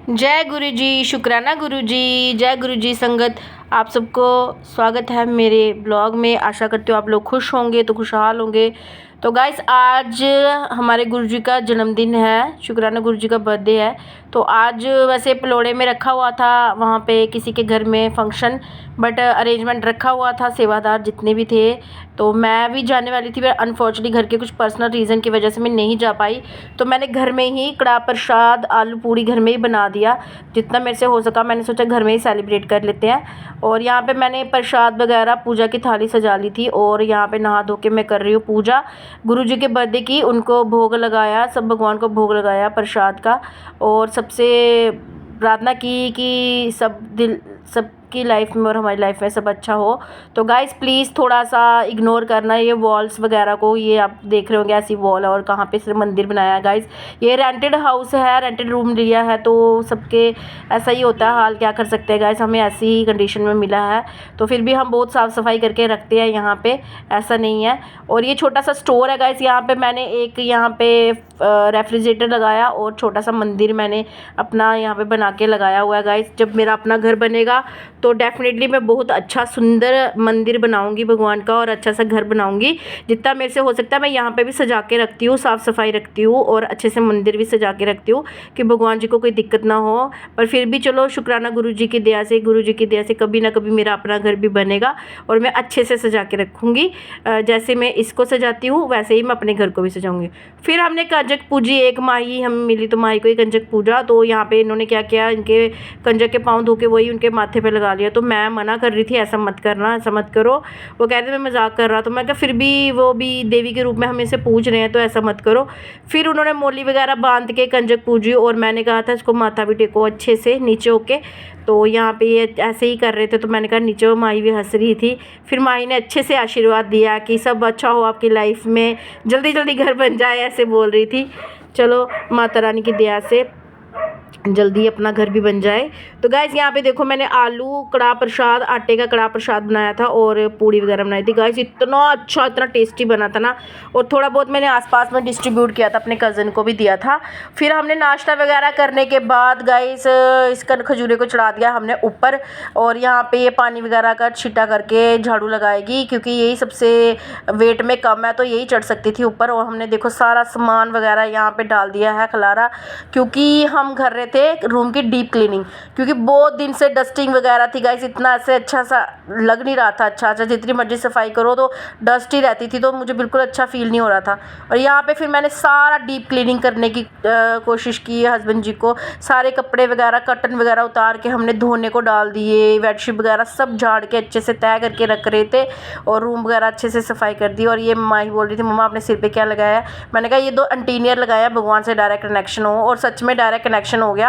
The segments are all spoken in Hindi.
जय गुरु जी, शुक्राना गुरु जी, जय गुरु जी संगत। आप सबको स्वागत है मेरे ब्लॉग में। आशा करती हूँ आप लोग खुश होंगे तो खुशहाल होंगे। तो गाइस आज हमारे गुरु जी का जन्मदिन है, शुक्राना गुरु जी का बर्थडे है। तो आज वैसे पलोड़े में रखा हुआ था, वहाँ पे किसी के घर में फंक्शन, बट अरेंजमेंट रखा हुआ था, सेवादार जितने भी थे। तो मैं भी जाने वाली थी, पर अनफॉर्चुनेटली घर के कुछ पर्सनल रीज़न की वजह से मैं नहीं जा पाई। तो मैंने घर में ही कड़ा प्रसाद आलू पूड़ी घर में ही बना दिया, जितना मेरे से हो सका। मैंने सोचा घर में ही सेलिब्रेट कर लेते हैं। और यहाँ पे मैंने प्रसाद वगैरह पूजा की थाली सजा ली थी, और यहाँ पे नहा धो के मैं कर रही हूँ पूजा गुरु जी के बर्थडे की। उनको भोग लगाया, सब भगवान को भोग लगाया प्रसाद का, और सबसे प्रार्थना की कि सबकी लाइफ में और हमारी लाइफ में सब अच्छा हो। तो गाइस प्लीज़ थोड़ा सा इग्नोर करना ये वॉल्स वगैरह को। ये आप देख रहे होंगे ऐसी वॉल है, और कहाँ पे सिर्फ मंदिर बनाया है गाइस। ये रेंटेड हाउस है, रेंटेड रूम लिया है, तो सबके ऐसा ही होता है हाल, क्या कर सकते हैं गाइस। हमें ऐसी ही कंडीशन में मिला है, तो फिर भी हम बहुत साफ़ सफाई करके रखते हैं यहाँ पे, ऐसा नहीं है। और ये छोटा सा स्टोर है गाइस। यहाँ पे मैंने एक यहाँ पे रेफ्रिजरेटर लगाया, और छोटा सा मंदिर मैंने अपना यहाँ पे बना के लगाया हुआ है गाइस। जब मेरा अपना घर बनेगा तो डेफिनेटली मैं बहुत अच्छा सुंदर मंदिर बनाऊंगी भगवान का, और अच्छा सा घर बनाऊंगी। जितना मेरे से हो सकता है मैं यहाँ पे भी सजा के रखती हूँ, साफ़ सफाई रखती हूँ, और अच्छे से मंदिर भी सजा के रखती हूँ कि भगवान जी को कोई दिक्कत ना हो। पर फिर भी चलो, शुक्राना गुरु जी की दया से, गुरु जी की दया से कभी ना कभी मेरा अपना घर भी बनेगा, और मैं अच्छे से सजा के रखूँगी। जैसे मैं इसको सजाती हूँ वैसे ही मैं अपने घर को भी सजाऊँगी। फिर हमने कंजक पूजी, एक माही हमें मिली तो माही को ही कंजक पूजा। तो यहाँ पे इन्होंने क्या किया, इनके कंजक के पाँव धो के वही उनके माथे पे लगा लिया। तो मैं मना कर रही थी, ऐसा मत करना, ऐसा मत करो। वो कह रहे थे मैं मजाक कर रहा, तो मैं कहा फिर भी वो भी देवी के रूप में हमें से पूछ रहे हैं, तो ऐसा मत करो। फिर उन्होंने मोली वगैरह बांध के कंजक पूजी, और मैंने कहा था इसको माथा भी टेको अच्छे से नीचे होके। तो यहाँ पे ये ऐसे ही कर रहे थे, तो मैंने कहा नीचे हो। माही भी हंस रही थी। फिर माही ने अच्छे से आशीर्वाद दिया कि सब अच्छा हो आपकी लाइफ में, जल्दी जल्दी घर बन जाए, ऐसे बोल रही थी। चलो माता रानी की दया से जल्दी अपना घर भी बन जाए। तो गाइस यहाँ पे देखो, मैंने आलू कड़ा प्रसाद, आटे का कड़ा प्रसाद बनाया था, और पूड़ी वगैरह बनाई थी गाइस। इतना अच्छा, इतना टेस्टी बना था ना। और थोड़ा बहुत मैंने आसपास में डिस्ट्रीब्यूट किया था, अपने कज़न को भी दिया था। फिर हमने नाश्ता वगैरह करने के बाद गाइस इसका खजूरे को चढ़ा दिया हमने ऊपर। और यहाँ पे ये पानी वगैरह का छिटा करके झाड़ू लगाएगी, क्योंकि यही सबसे वेट में कम है, तो यही चढ़ सकती थी ऊपर। और हमने देखो सारा सामान वगैरह यहाँ पे डाल दिया है खलारा, क्योंकि हम कर रहे थे रूम की डीप क्लीनिंग, क्योंकि बहुत दिन से डस्टिंग वगैरह थी गाइस। इतना ऐसे अच्छा सा लग नहीं रहा था। अच्छा, जितनी मर्जी सफाई करो तो डस्ट ही रहती थी, तो मुझे बिल्कुल अच्छा फील नहीं हो रहा था। और यहाँ पे फिर मैंने सारा डीप क्लीनिंग करने की कोशिश की। हस्बैंड जी को सारे कपड़े वगैरह, कर्टन वगैरह उतार के हमने धोने को डाल दिए। बेडशीट वगैरह सब झाड़ के अच्छे से तय करके रख रहे थे, और रूम वगैरह अच्छे से सफाई कर दी। और ये माही बोल रही थी मम्मा अपने सिर पे क्या लगाया। मैंने कहा ये 2 एंटीनियर लगाया, भगवान से डायरेक्ट कनेक्शन हो। और सच में डायरेक्ट कनेक्शन हो गया।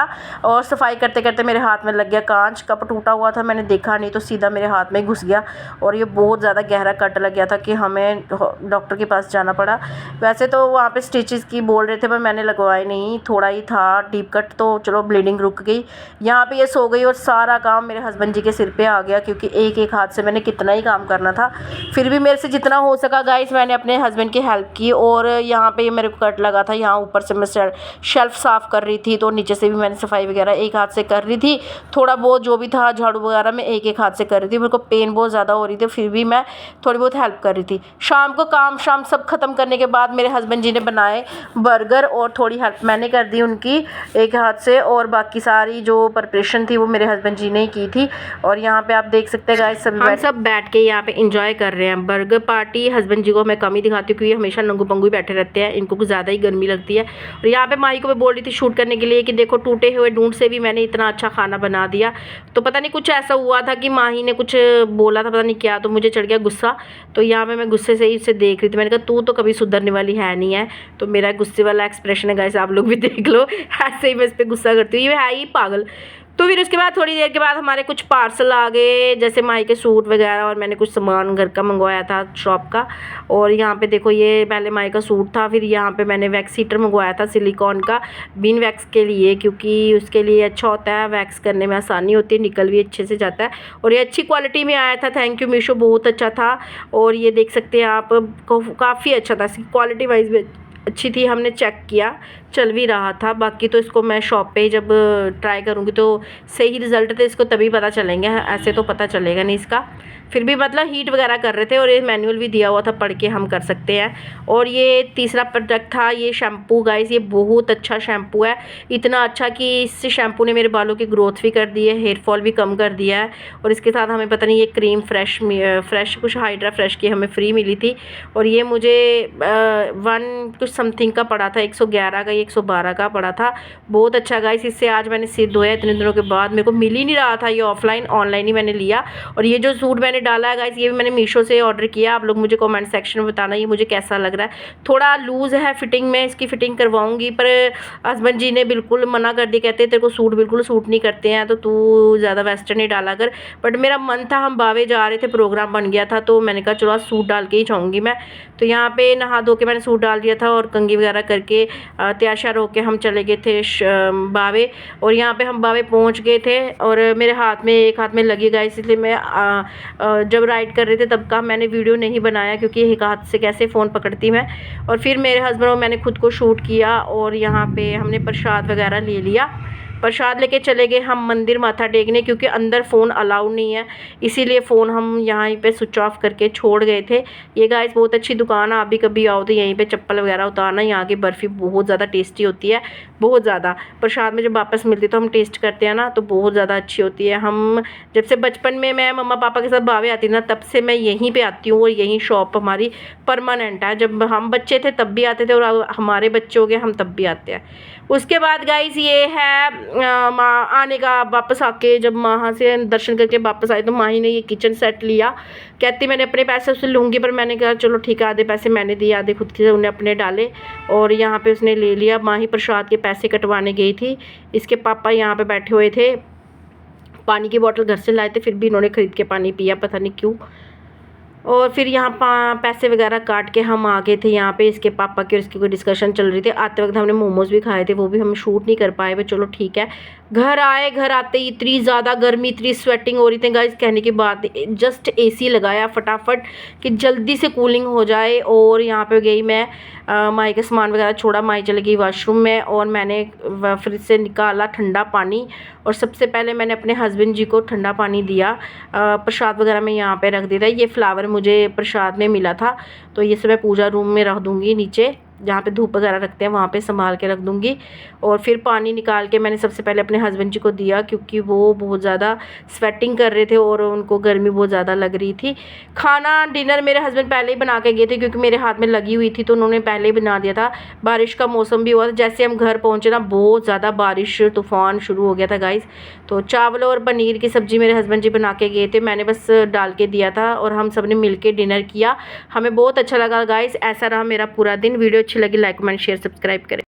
और सफाई करते करते मेरे हाथ में लग गया कांच, कप टूटा हुआ था, मैंने देखा नहीं, तो सीधा मेरे हाथ में घुस गया, और ये बहुत ज़्यादा गहरा कट लग गया था कि हमें डॉक्टर के पास जाना पड़ा। वैसे तो वहाँ पे स्टिचेस की बोल रहे थे, पर मैंने लगवाए नहीं, थोड़ा ही था डीप कट, तो चलो ब्लीडिंग रुक गई। यहाँ पे ये सो गई, और सारा काम मेरे हस्बैंड जी के सिर पे आ गया, क्योंकि एक एक हाथ से मैंने कितना ही काम करना था। फिर भी मेरे से जितना हो सका गाइस, मैंने अपने हस्बैंड की हेल्प की। और यहाँ पे मेरे को कट लगा था, यहाँ ऊपर से मैं शेल्फ साफ़ कर रही थी, तो नीचे से भी मैंने सफाई वगैरह एक हाथ से कर रही थी। थोड़ा बहुत जो भी था झाड़ू वगैरह में एक एक हाथ से कर रही थी। मेरे को पेन बहुत ज़्यादा हो रही थी, फिर भी मैं थोड़ी बहुत हेल्प कर रही थी। शाम को काम शाम सब ख़त्म करने के बाद मेरे हस्बैंड जी ने बनाए बर्गर, और थोड़ी हेल्प मैंने कर दी उनकी एक हाथ से, और बाकी सारी जो प्रिपरेशन थी वो मेरे हस्बैंड जी ने ही की थी। और यहाँ पे आप देख सकते हैं गाइस, सब बैठ के यहाँ पे इंजॉय कर रहे हैं बर्गर पार्टी। हस्बैंड जी को मैं कम ही दिखाती हूँ, क्योंकि हमेशा नंगू पंगू बैठे रहते हैं, इनको कुछ ज़्यादा ही गर्मी लगती है। और यहाँ पे माही को मैं बोल रही थी शूट करने के लिए कि देखो टूटे हुए ढूंढ से भी मैंने इतना अच्छा खाना बना दिया। तो पता नहीं कुछ ऐसा हुआ था कि माही ने कुछ बोला था, पता नहीं क्या, तो मुझे चढ़ गया गुस्सा। तो यहाँ पे मैं गुस्से से ही उसे देख रही थी। मैंने कहा तू तो कभी सुधरने वाली है नहीं है। तो मेरा गुस्से वाला एक्सप्रेशन है गाइस, आप लोग भी देख लो, ऐसे ही मैं इस पर गुस्सा करती हूँ, ये है ही पागल। तो फिर उसके बाद थोड़ी देर के बाद हमारे कुछ पार्सल आ गए, जैसे माही के सूट वगैरह, और मैंने कुछ सामान घर का मंगवाया था शॉप का। और यहाँ पे देखो ये पहले माही का सूट था, फिर यहाँ पे मैंने वैक्स हीटर मंगवाया था सिलिकॉन का, बिन वैक्स के लिए, क्योंकि उसके लिए अच्छा होता है, वैक्स करने में आसानी होती है, निकल भी अच्छे से जाता है। और ये अच्छी क्वालिटी में आया था, थैंक यू मीशो, बहुत अच्छा था। और ये देख सकते हैं आप, काफ़ी अच्छा था, क्वालिटी वाइज भी अच्छी थी, हमने चेक किया, चल भी रहा था। बाकी तो इसको मैं शॉप पे जब ट्राई करूँगी तो सही रिज़ल्ट थे इसको तभी पता चलेंगे, ऐसे तो पता चलेगा नहीं इसका। फिर भी मतलब हीट वगैरह कर रहे थे और ये मैनुअल भी दिया हुआ था, पढ़ के हम कर सकते हैं। और ये तीसरा प्रोडक्ट था ये शैम्पू गाइस, ये बहुत अच्छा शैम्पू है, इतना अच्छा कि इस शैम्पू ने मेरे बालों की ग्रोथ भी कर दी है, हेयर फॉल भी कम कर दिया है। और इसके साथ हमें पता नहीं ये क्रीम फ्रेश कुछ हाइड्रा फ्रेश की हमें फ्री मिली थी। और ये मुझे 1 कुछ समथिंग का पड़ा था, 111 का, 112 का पड़ा था। बहुत अच्छा गाइस, इससे आज मैंने सिर धोया इतने दिनों के बाद, मेरे को मिल ही नहीं रहा था ये ऑफलाइन, ऑनलाइन ही मैंने लिया। और ये जो सूट मैंने डाला है गाइस, ये भी मैंने मीशो से ऑर्डर किया। आप लोग मुझे कमेंट सेक्शन में बताना ये मुझे कैसा लग रहा है। थोड़ा लूज़ है फिटिंग में, इसकी फिटिंग करवाऊंगी, पर हस्बैंड जी ने बिल्कुल मना कर दिया, कहते तेरे को सूट बिल्कुल सूट नहीं करते हैं तो तू ज़्यादा वेस्टर्न नहीं डाला कर। बट मेरा मन था, हम बावे जा रहे थे, प्रोग्राम बन गया था, तो मैंने कहा चलो आज सूट डाल के ही जाऊँगी मैं। तो यहाँ पे नहा धो के मैंने सूट डाल दिया था और कंघी वगैरह करके तैयार श्यार होके हम चले गए थे बावे। और यहाँ पे हम बावे पहुँच गए थे और मेरे हाथ में एक हाथ में लगी गाइस, इसलिए मैं जब राइड कर रहे थे तब का मैंने वीडियो नहीं बनाया, क्योंकि एक हाथ से कैसे फ़ोन पकड़ती मैं। और फिर मेरे हस्बैंड और मैंने खुद को शूट किया और यहाँ पे हमने प्रसाद वगैरह ले लिया। प्रसाद लेके चले गए हम मंदिर माथा टेकने, क्योंकि अंदर फ़ोन अलाउड नहीं है, इसीलिए फ़ोन हम यहाँ पे स्विच ऑफ करके छोड़ गए थे। ये गाइस बहुत अच्छी दुकान है, आप भी कभी आओ तो यहीं पे चप्पल वगैरह उतारना। यहाँ की बर्फ़ी बहुत ज़्यादा टेस्टी होती है, बहुत ज़्यादा। प्रसाद में जब वापस मिलती तो हम टेस्ट करते हैं ना, तो बहुत ज़्यादा अच्छी होती है। हम जब से बचपन में मैं मम्मा पापा के साथ बावे आती ना, तब से मैं यहीं पर आती हूँ और यहीं शॉप हमारी परमानेंट है। जब हम बच्चे थे तब भी आते थे और हमारे बच्चे हो गए हम तब भी आते हैं। उसके बाद गाइस ये है माँ आने का, वापस आके जब वहाँ से दर्शन करके वापस आए तो माही ने ये किचन सेट लिया। कहती मैंने अपने पैसे उससे लूँगी, पर मैंने कहा चलो ठीक है, आधे पैसे मैंने दिए, आधे खुद के उन्हें अपने डाले। और यहाँ पे उसने ले लिया। माही प्रसाद के पैसे कटवाने गई थी, इसके पापा यहाँ पे बैठे हुए थे, पानी की बोतल घर से लाए थे, फिर भी इन्होंने ख़रीद के पानी पिया, पता नहीं क्यों। और फिर यहाँ पैसे वगैरह काट के हम आ गए थे यहाँ पे। इसके पापा की और इसकी कोई डिस्कशन चल रही थी। आते वक्त हमने मोमोज़ भी खाए थे, वो भी हम शूट नहीं कर पाए, भाई चलो ठीक है। घर आए, घर आते ही इतनी ज़्यादा गर्मी, इतनी स्वेटिंग हो रही थी गाइस, कहने की बात। जस्ट एसी लगाया फटाफट कि जल्दी से कूलिंग हो जाए। और यहाँ पे गई मैं, माई का सामान वगैरह छोड़ा, माई चली गई वॉशरूम में और मैंने फ्रिज से निकाला ठंडा पानी। और सबसे पहले मैंने अपने हस्बैंड जी को ठंडा पानी दिया। प्रसाद वगैरह मैं यहाँ पे रख दिया था। ये फ्लावर मुझे प्रसाद में मिला था, तो ये सब मैं पूजा रूम में रख दूँगी, नीचे जहाँ पे धूप वगैरह रखते हैं वहाँ पे संभाल के रख दूँगी। और फिर पानी निकाल के मैंने सबसे पहले अपने हस्बैंड जी को दिया, क्योंकि वो बहुत ज़्यादा स्वेटिंग कर रहे थे और उनको गर्मी बहुत ज़्यादा लग रही थी। खाना डिनर मेरे हस्बैंड पहले ही बना के गए थे, क्योंकि मेरे हाथ में लगी हुई थी तो उन्होंने पहले ही बना दिया था। बारिश का मौसम भी हुआ था, जैसे हम घर पहुँचे ना बहुत ज़्यादा बारिश तूफ़ान शुरू हो गया था गाइस। तो चावल और पनीर की सब्ज़ी मेरे हस्बैंड जी बना के गए थे, मैंने बस डाल के दिया था और हम सब ने मिल के डिनर किया। हमें बहुत अच्छा लगा गाइस। ऐसा रहा मेरा पूरा दिन। वीडियो अच्छी लगी लाइक कमेंट शेयर सब्सक्राइब करें।